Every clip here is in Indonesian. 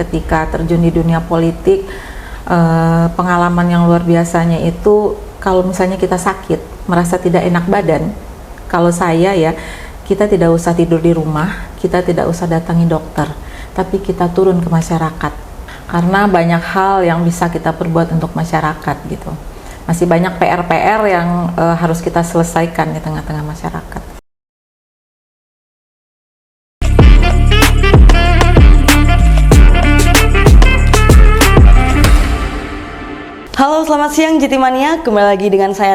ketika terjun di dunia politik, pengalaman yang luar biasanya itu kalau misalnya kita sakit, merasa tidak enak badan, kalau saya ya, kita tidak usah tidur di rumah, kita tidak usah datangi dokter, tapi kita turun ke masyarakat, karena banyak hal yang bisa kita perbuat untuk masyarakat gitu. Masih banyak PR-PR yang harus kita selesaikan di tengah-tengah masyarakat. Halo, selamat siang Jitimania, kembali lagi dengan saya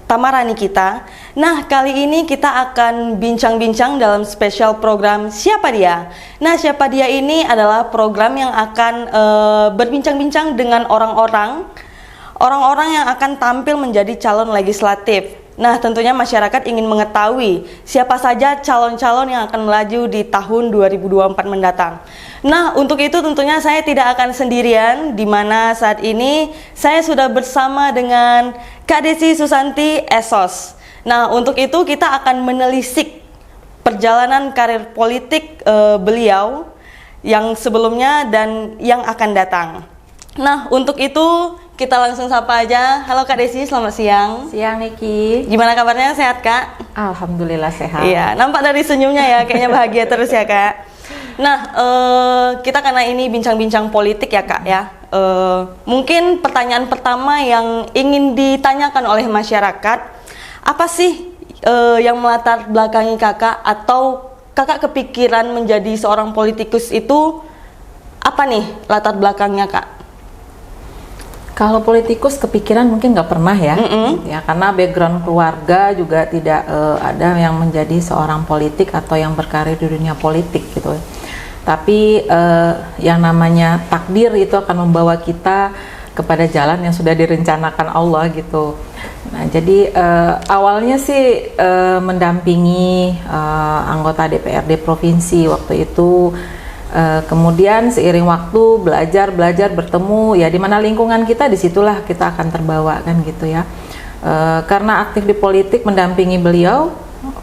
Tamara Nikita. Nah, kali ini kita akan bincang-bincang dalam spesial program Siapa Dia. Nah, Siapa Dia ini adalah program yang akan berbincang-bincang dengan orang-orang yang akan tampil menjadi calon legislatif. Nah, tentunya masyarakat ingin mengetahui siapa saja calon-calon yang akan melaju di tahun 2024 mendatang. Nah, untuk itu tentunya saya tidak akan sendirian, di mana saat ini saya sudah bersama dengan Kak Desi Susanti Esos. Nah, untuk itu kita akan menelisik perjalanan karir politik beliau yang sebelumnya dan yang akan datang. Nah, untuk itu kita langsung sapa aja. Halo Kak Desi, selamat siang. Siang Niki. Gimana kabarnya, sehat Kak? Alhamdulillah sehat. Iya, nampak dari senyumnya ya, kayaknya bahagia terus ya Kak. Nah, kita karena ini bincang-bincang politik ya Kak ya. Mungkin pertanyaan pertama yang ingin ditanyakan oleh masyarakat, apa sih yang melatar belakangi Kakak atau Kakak kepikiran menjadi seorang politikus itu, apa nih latar belakangnya Kak? Kalau politikus kepikiran mungkin nggak pernah ya, ya karena background keluarga juga tidak ada yang menjadi seorang politik atau yang berkarir di dunia politik gitu. Tapi yang namanya takdir itu akan membawa kita kepada jalan yang sudah direncanakan Allah gitu. Nah, jadi awalnya sih mendampingi anggota DPRD provinsi waktu itu. Kemudian seiring waktu belajar bertemu ya, di mana lingkungan kita, disitulah kita akan terbawa kan gitu ya. Karena aktif di politik mendampingi beliau,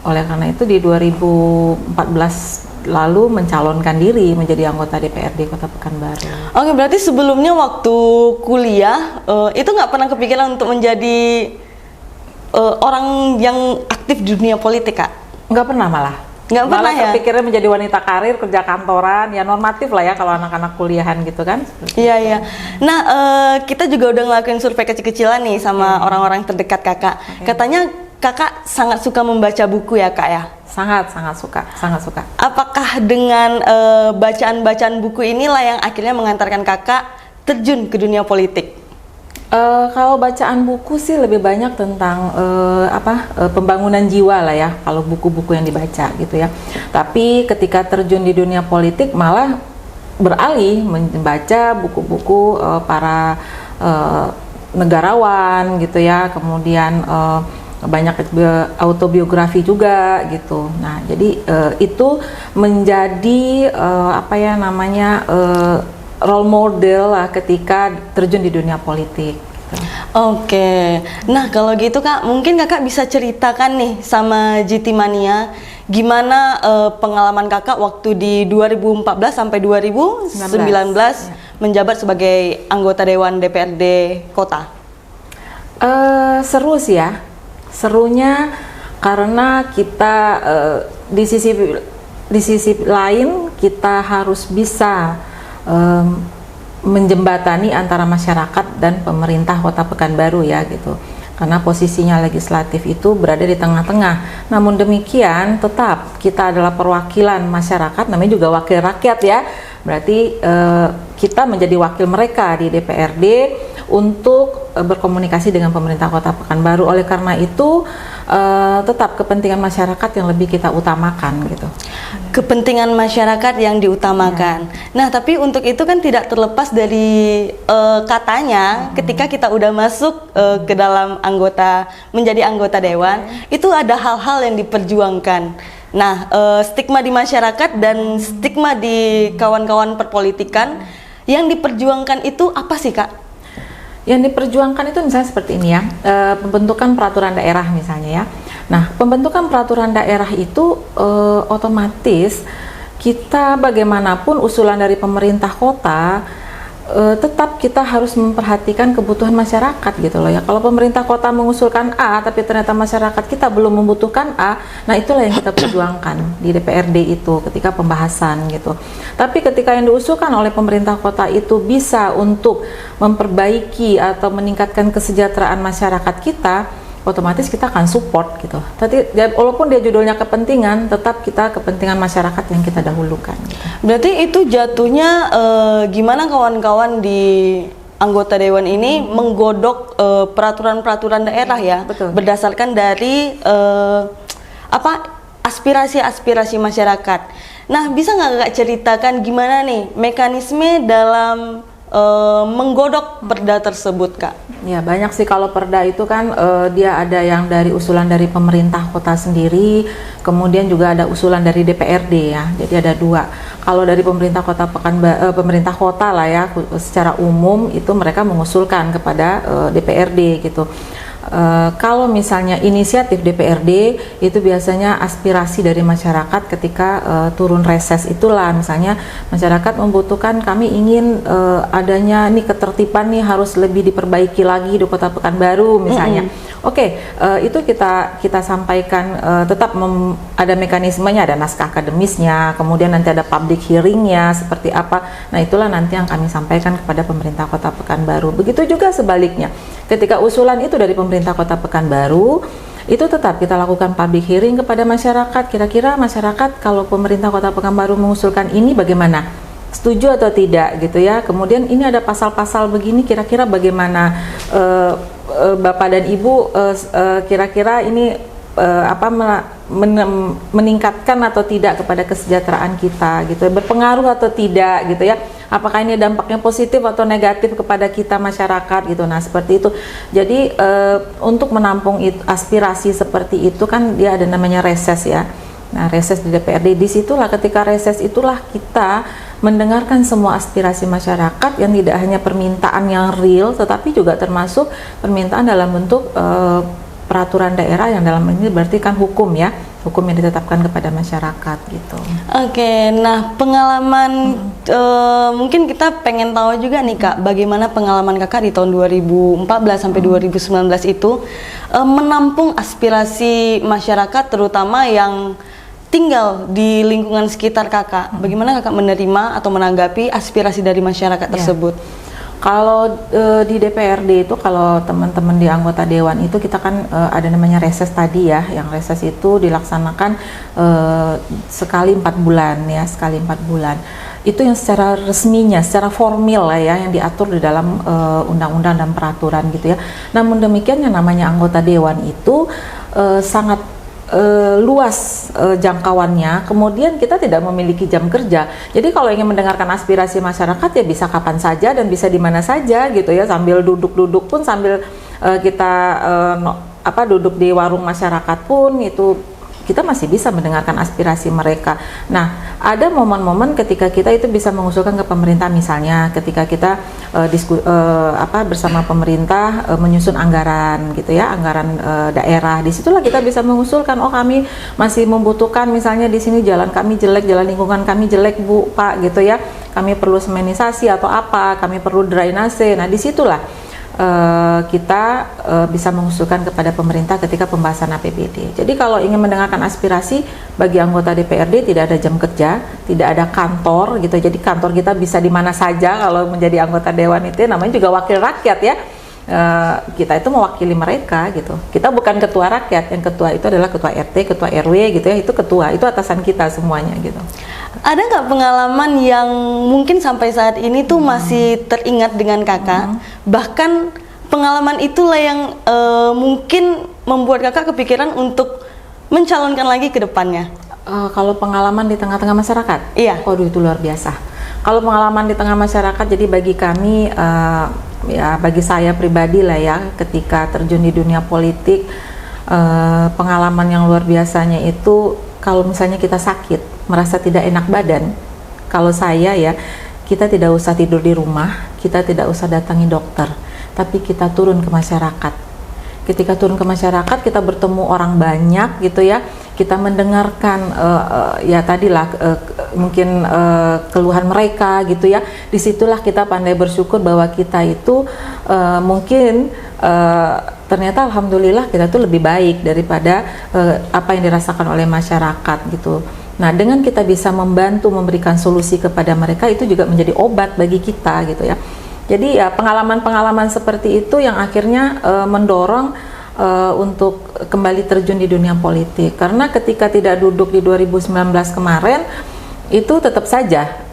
oleh karena itu di 2014 lalu mencalonkan diri menjadi anggota DPRD Kota Pekanbaru. Oke, berarti sebelumnya waktu kuliah itu nggak pernah kepikiran untuk menjadi orang yang aktif di dunia politik Kak? Nggak pernah malah. Nggak pernah ya? Kepikirnya menjadi wanita karir, kerja kantoran, ya normatif lah ya kalau anak-anak kuliahan gitu kan. Iya, iya. Nah, kita juga udah ngelakuin survei kecil-kecilan nih sama orang-orang terdekat Kakak. Katanya Kakak sangat suka membaca buku ya Kak ya? Sangat suka. Apakah dengan bacaan-bacaan buku inilah yang akhirnya mengantarkan Kakak terjun ke dunia politik? Kalau bacaan buku sih lebih banyak tentang pembangunan jiwa lah ya, kalau buku-buku yang dibaca gitu ya. Tapi ketika terjun di dunia politik malah beralih membaca buku-buku para negarawan gitu ya. Kemudian banyak autobiografi juga gitu. Nah, jadi itu menjadi role model lah ketika terjun di dunia politik. Oke, nah kalau gitu Kak, mungkin Kakak bisa ceritakan nih sama Jitimania gimana pengalaman Kakak waktu di 2014 sampai 2019 ya, menjabat sebagai anggota Dewan DPRD Kota. Seru sih ya, serunya karena kita di sisi lain kita harus bisa menjembatani antara masyarakat dan pemerintah Kota Pekanbaru ya gitu, karena posisinya legislatif itu berada di tengah-tengah. Namun demikian tetap kita adalah perwakilan masyarakat, namanya juga wakil rakyat ya, berarti kita menjadi wakil mereka di DPRD untuk berkomunikasi dengan pemerintah Kota Pekanbaru. Oleh karena itu tetap kepentingan masyarakat yang lebih kita utamakan gitu. Kepentingan masyarakat yang diutamakan. Nah, tapi untuk itu kan tidak terlepas dari katanya ketika kita udah masuk ke dalam menjadi anggota dewan, itu ada hal-hal yang diperjuangkan. Nah, stigma di masyarakat dan stigma di kawan-kawan perpolitikan yang diperjuangkan itu apa sih Kak? Yang diperjuangkan itu misalnya seperti ini ya, pembentukan peraturan daerah misalnya ya. Nah, pembentukan peraturan daerah itu otomatis kita bagaimanapun usulan dari pemerintah kota, tetap kita harus memperhatikan kebutuhan masyarakat gitu loh ya. Kalau pemerintah kota mengusulkan A tapi ternyata masyarakat kita belum membutuhkan A, nah itulah yang kita perjuangkan di DPRD itu ketika pembahasan gitu. Tapi ketika yang diusulkan oleh pemerintah kota itu bisa untuk memperbaiki atau meningkatkan kesejahteraan masyarakat kita, otomatis kita akan support gitu. Tapi walaupun dia judulnya kepentingan, tetap kita kepentingan masyarakat yang kita dahulukan gitu. Berarti itu jatuhnya gimana kawan-kawan di anggota dewan ini menggodok peraturan-peraturan daerah ya, Betul. berdasarkan dari aspirasi-aspirasi masyarakat. Nah, bisa nggak Kak ceritakan gimana nih mekanisme dalam menggodok perda tersebut, Kak? Ya, banyak sih kalau perda itu kan dia ada yang dari usulan dari pemerintah kota sendiri, kemudian juga ada usulan dari DPRD ya. Jadi ada dua. Kalau dari pemerintah kota pemerintah kota lah ya, secara umum itu mereka mengusulkan kepada DPRD gitu. Kalau misalnya inisiatif DPRD itu biasanya aspirasi dari masyarakat ketika turun reses itulah, misalnya masyarakat membutuhkan, kami ingin adanya nih ketertiban nih harus lebih diperbaiki lagi di Kota Pekanbaru misalnya. Oke, itu kita sampaikan, tetap ada mekanismenya, ada naskah akademisnya, kemudian nanti ada public hearingnya seperti apa. Nah itulah nanti yang kami sampaikan kepada pemerintah Kota Pekanbaru. Begitu juga sebaliknya, ketika usulan itu dari pemerintah Kota Pekanbaru, itu tetap kita lakukan public hearing kepada masyarakat. Kira-kira masyarakat kalau pemerintah Kota Pekanbaru mengusulkan ini bagaimana? Setuju atau tidak gitu ya. Kemudian ini ada pasal-pasal begini, kira-kira bagaimana Bapak dan Ibu kira-kira ini meningkatkan atau tidak kepada kesejahteraan kita gitu, berpengaruh atau tidak gitu ya, apakah ini dampaknya positif atau negatif kepada kita masyarakat gitu. Nah seperti itu. Jadi untuk menampung aspirasi seperti itu kan dia ada namanya reses ya. Nah reses di DPRD, disitulah ketika reses itulah kita mendengarkan semua aspirasi masyarakat yang tidak hanya permintaan yang real, tetapi juga termasuk permintaan dalam bentuk peraturan daerah yang dalam ini berarti kan hukum ya, hukum yang ditetapkan kepada masyarakat gitu. Oke, nah pengalaman mungkin kita pengen tahu juga nih Kak, bagaimana pengalaman Kakak di tahun 2014 sampai 2019 itu menampung aspirasi masyarakat terutama yang tinggal di lingkungan sekitar Kakak. Bagaimana Kakak menerima atau menanggapi aspirasi dari masyarakat tersebut? Kalau di DPRD itu, kalau teman-teman di anggota dewan itu kita kan ada namanya reses tadi ya, yang reses itu dilaksanakan sekali 4 bulan ya, sekali 4 bulan. Itu yang secara resminya, secara formal lah ya, yang diatur di dalam undang-undang dan peraturan gitu ya. Namun demikian yang namanya anggota dewan itu sangat luas jangkauannya, kemudian kita tidak memiliki jam kerja. Jadi kalau ingin mendengarkan aspirasi masyarakat ya bisa kapan saja dan bisa di mana saja gitu ya, sambil duduk-duduk pun, sambil kita duduk di warung masyarakat pun itu kita masih bisa mendengarkan aspirasi mereka. Nah, ada momen-momen ketika kita itu bisa mengusulkan ke pemerintah, misalnya ketika kita bersama pemerintah menyusun anggaran gitu ya, anggaran daerah. Disitulah kita bisa mengusulkan, oh kami masih membutuhkan misalnya di sini jalan kami jelek, jalan lingkungan kami jelek Bu, Pak gitu ya. Kami perlu semenisasi atau apa, kami perlu drainase. Nah, disitulah kita bisa mengusulkan kepada pemerintah ketika pembahasan APBD. Jadi kalau ingin mendengarkan aspirasi, bagi anggota DPRD tidak ada jam kerja, tidak ada kantor gitu. Jadi kantor kita bisa di mana saja kalau menjadi anggota dewan itu, namanya juga wakil rakyat ya. Kita itu mewakili mereka gitu. Kita bukan ketua rakyat, yang ketua itu adalah ketua RT, ketua RW gitu ya. Itu ketua, itu atasan kita semuanya gitu. Ada nggak pengalaman yang mungkin sampai saat ini tuh masih teringat dengan Kakak? Bahkan pengalaman itulah yang mungkin membuat Kakak kepikiran untuk mencalonkan lagi ke depannya. Kalau pengalaman di tengah-tengah masyarakat? Iya. Waduh, itu luar biasa. Kalau pengalaman di tengah masyarakat, jadi bagi kami, ya bagi saya pribadi lah ya, ketika terjun di dunia politik, pengalaman yang luar biasanya itu kalau misalnya kita sakit, merasa tidak enak badan, kalau saya ya, kita tidak usah tidur di rumah, kita tidak usah datangi dokter, tapi kita turun ke masyarakat. Ketika turun ke masyarakat, kita bertemu orang banyak gitu ya, kita mendengarkan ya tadilah mungkin keluhan mereka gitu ya. Disitulah kita pandai bersyukur bahwa kita itu mungkin ternyata alhamdulillah kita tuh lebih baik daripada apa yang dirasakan oleh masyarakat gitu. Nah, dengan kita bisa membantu memberikan solusi kepada mereka, itu juga menjadi obat bagi kita gitu ya. Jadi ya pengalaman-pengalaman seperti itu yang akhirnya mendorong untuk kembali terjun di dunia politik. Karena ketika tidak duduk di 2019 kemarin, itu tetap saja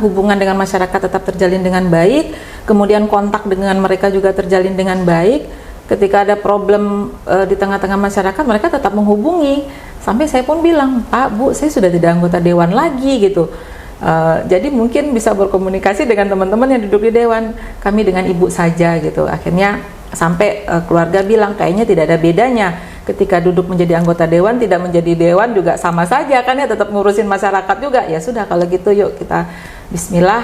hubungan dengan masyarakat tetap terjalin dengan baik, kemudian kontak dengan mereka juga terjalin dengan baik. Ketika ada problem di tengah-tengah masyarakat, mereka tetap menghubungi. Sampai saya pun bilang, Pak, Bu, saya sudah tidak anggota dewan lagi gitu. Jadi mungkin bisa berkomunikasi dengan teman-teman yang duduk di dewan, kami dengan ibu saja gitu. Akhirnya sampai keluarga bilang kayaknya tidak ada bedanya ketika duduk menjadi anggota dewan, tidak menjadi dewan juga sama saja kan ya, tetap ngurusin masyarakat juga. Ya sudah kalau gitu yuk kita bismillah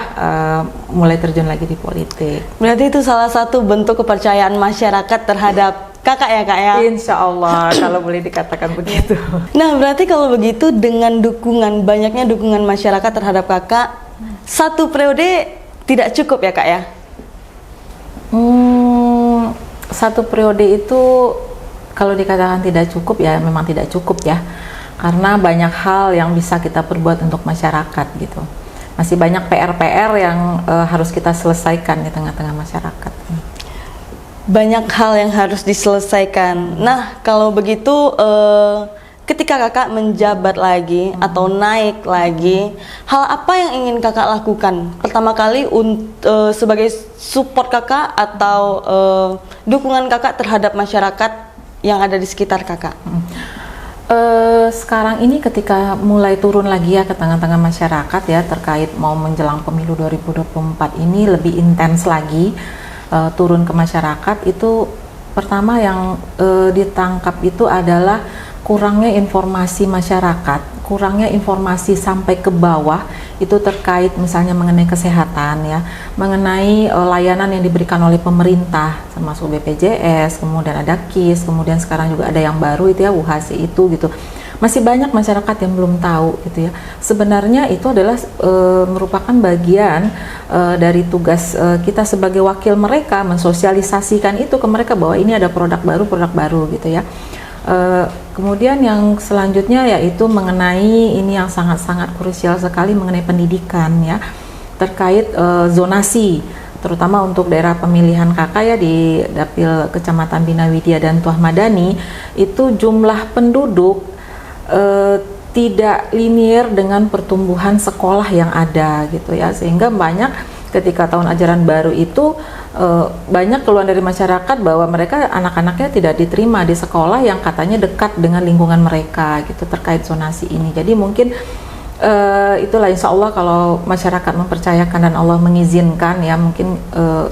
mulai terjun lagi di politik. Berarti itu salah satu bentuk kepercayaan masyarakat terhadap kakak ya kak ya? Insya Allah kalau boleh dikatakan begitu. Nah berarti kalau begitu dengan banyaknya dukungan masyarakat terhadap kakak, 1 periode tidak cukup ya kak ya? 1 periode itu kalau dikatakan tidak cukup ya memang tidak cukup ya, karena banyak hal yang bisa kita perbuat untuk masyarakat gitu. Masih banyak PR-PR yang harus kita selesaikan di tengah-tengah masyarakat. Banyak hal yang harus diselesaikan. Nah kalau begitu ketika kakak menjabat lagi atau naik lagi, hal apa yang ingin kakak lakukan? Pertama kali sebagai support kakak atau dukungan kakak terhadap masyarakat yang ada di sekitar kakak? Sekarang ini ketika mulai turun lagi ya ke tengah-tengah masyarakat ya, terkait mau menjelang pemilu 2024 ini lebih intens lagi turun ke masyarakat. Itu pertama yang ditangkap itu adalah kurangnya informasi masyarakat, kurangnya informasi sampai ke bawah itu terkait misalnya mengenai kesehatan ya, mengenai layanan yang diberikan oleh pemerintah termasuk BPJS, kemudian ada KIS, kemudian sekarang juga ada yang baru itu ya UHC itu gitu. Masih banyak masyarakat yang belum tahu gitu ya. Sebenarnya itu adalah merupakan bagian dari tugas kita sebagai wakil mereka, mensosialisasikan itu ke mereka bahwa ini ada produk baru gitu ya. Kemudian yang selanjutnya yaitu mengenai ini yang sangat-sangat krusial sekali mengenai pendidikan ya, terkait zonasi terutama untuk daerah pemilihan kakak ya di Dapil Kecamatan Bina Widya dan Tuah Madani, itu jumlah penduduk tidak linear dengan pertumbuhan sekolah yang ada gitu ya, sehingga banyak ketika tahun ajaran baru itu banyak keluhan dari masyarakat bahwa mereka anak-anaknya tidak diterima di sekolah yang katanya dekat dengan lingkungan mereka gitu terkait zonasi ini. Jadi mungkin itulah insya Allah kalau masyarakat mempercayakan dan Allah mengizinkan ya mungkin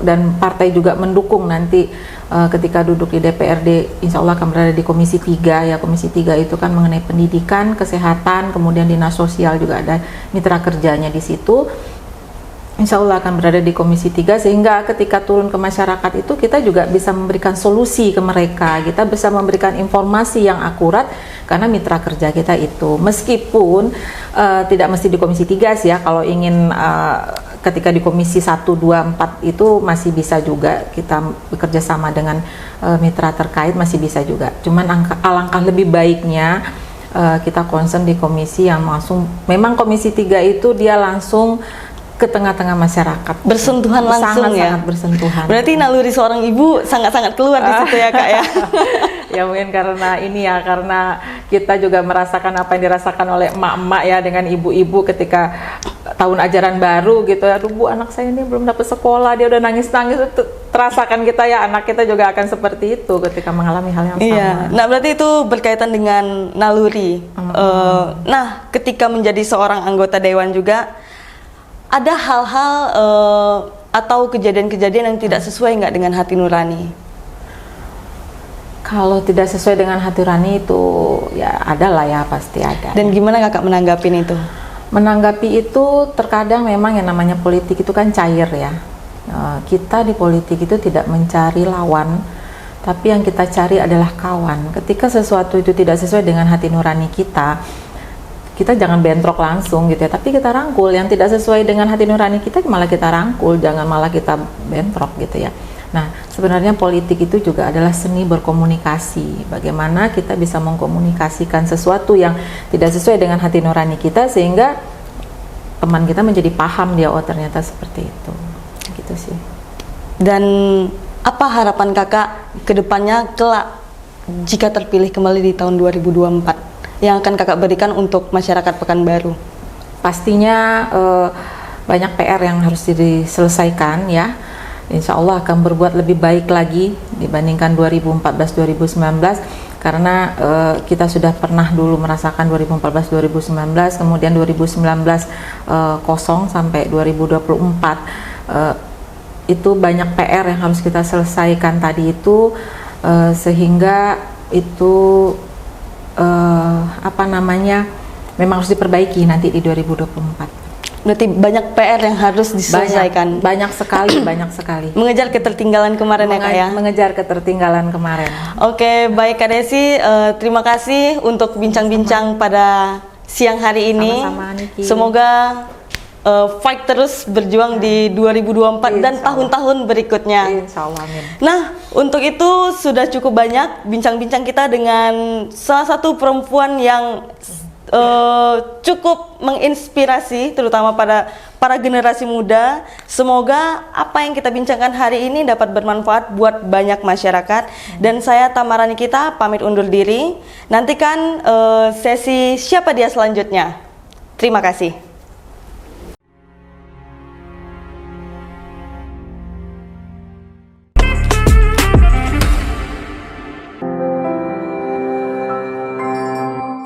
dan partai juga mendukung nanti ketika duduk di DPRD insya Allah akan berada di Komisi 3 ya. Komisi 3 itu kan mengenai pendidikan, kesehatan, kemudian dinas sosial juga ada mitra kerjanya di situ. Insya Allah akan berada di Komisi 3 sehingga ketika turun ke masyarakat itu kita juga bisa memberikan solusi ke mereka, kita bisa memberikan informasi yang akurat karena mitra kerja kita itu meskipun tidak mesti di Komisi 3 sih ya, kalau ingin ketika di Komisi 1, 2, 4 itu masih bisa juga kita bekerja sama dengan mitra terkait, masih bisa juga, cuman alangkah lebih baiknya kita concern di komisi yang langsung, memang Komisi 3 itu dia langsung ke tengah-tengah masyarakat, bersentuhan langsung ya, sangat bersentuhan. Berarti naluri seorang ibu sangat-sangat keluar di situ ya kak ya. Ya mungkin karena ini ya, karena kita juga merasakan apa yang dirasakan oleh emak-emak ya dengan ibu-ibu ketika tahun ajaran baru gitu. Aduh Bu, anak saya ini belum dapat sekolah, dia udah nangis-nangis. Terasakan kita ya, anak kita juga akan seperti itu ketika mengalami hal yang sama. Iya. Nah berarti itu berkaitan dengan naluri. Nah ketika menjadi seorang anggota dewan juga ada hal-hal atau kejadian-kejadian yang tidak sesuai nggak dengan hati nurani? Kalau tidak sesuai dengan hati nurani itu ya ada lah ya, pasti ada. Dan gimana kakak menanggapin itu? Menanggapi itu terkadang memang yang namanya politik itu kan cair ya. Kita di politik itu tidak mencari lawan, tapi yang kita cari adalah kawan. Ketika sesuatu itu tidak sesuai dengan hati nurani kita, kita jangan bentrok langsung gitu ya, tapi kita rangkul. Yang tidak sesuai dengan hati nurani kita malah kita rangkul, jangan malah kita bentrok gitu ya. Nah, sebenarnya politik itu juga adalah seni berkomunikasi. Bagaimana kita bisa mengkomunikasikan sesuatu yang tidak sesuai dengan hati nurani kita sehingga teman kita menjadi paham dia, oh ternyata seperti itu. Gitu sih. Dan apa harapan kakak ke depannya kelak jika terpilih kembali di tahun 2024 yang akan kakak berikan untuk masyarakat Pekanbaru? Pastinya banyak PR yang harus diselesaikan ya. Insya Allah akan berbuat lebih baik lagi dibandingkan 2014-2019 karena kita sudah pernah dulu merasakan 2014-2019, kemudian 2019 kosong sampai 2024. Itu banyak PR yang harus kita selesaikan tadi itu, sehingga itu memang harus diperbaiki nanti di 2024. Berarti banyak PR yang harus diselesaikan. Banyak sekali, banyak sekali. Mengejar ketertinggalan kemarin ya Kak ya? Mengejar ketertinggalan kemarin. Oke, baik Kak Desi, terima kasih untuk bincang-bincang pada siang hari ini. Sama-sama, Niki. Semoga fight terus berjuang di 2024 dan tahun-tahun berikutnya. Insya Allah, amin. Nah, untuk itu sudah cukup banyak bincang-bincang kita dengan salah satu perempuan yang cukup menginspirasi, terutama pada para generasi muda. Semoga apa yang kita bincangkan hari ini dapat bermanfaat buat banyak masyarakat. Dan saya Tamara Nikita pamit undur diri. Nantikan sesi Siapa Dia selanjutnya. Terima kasih.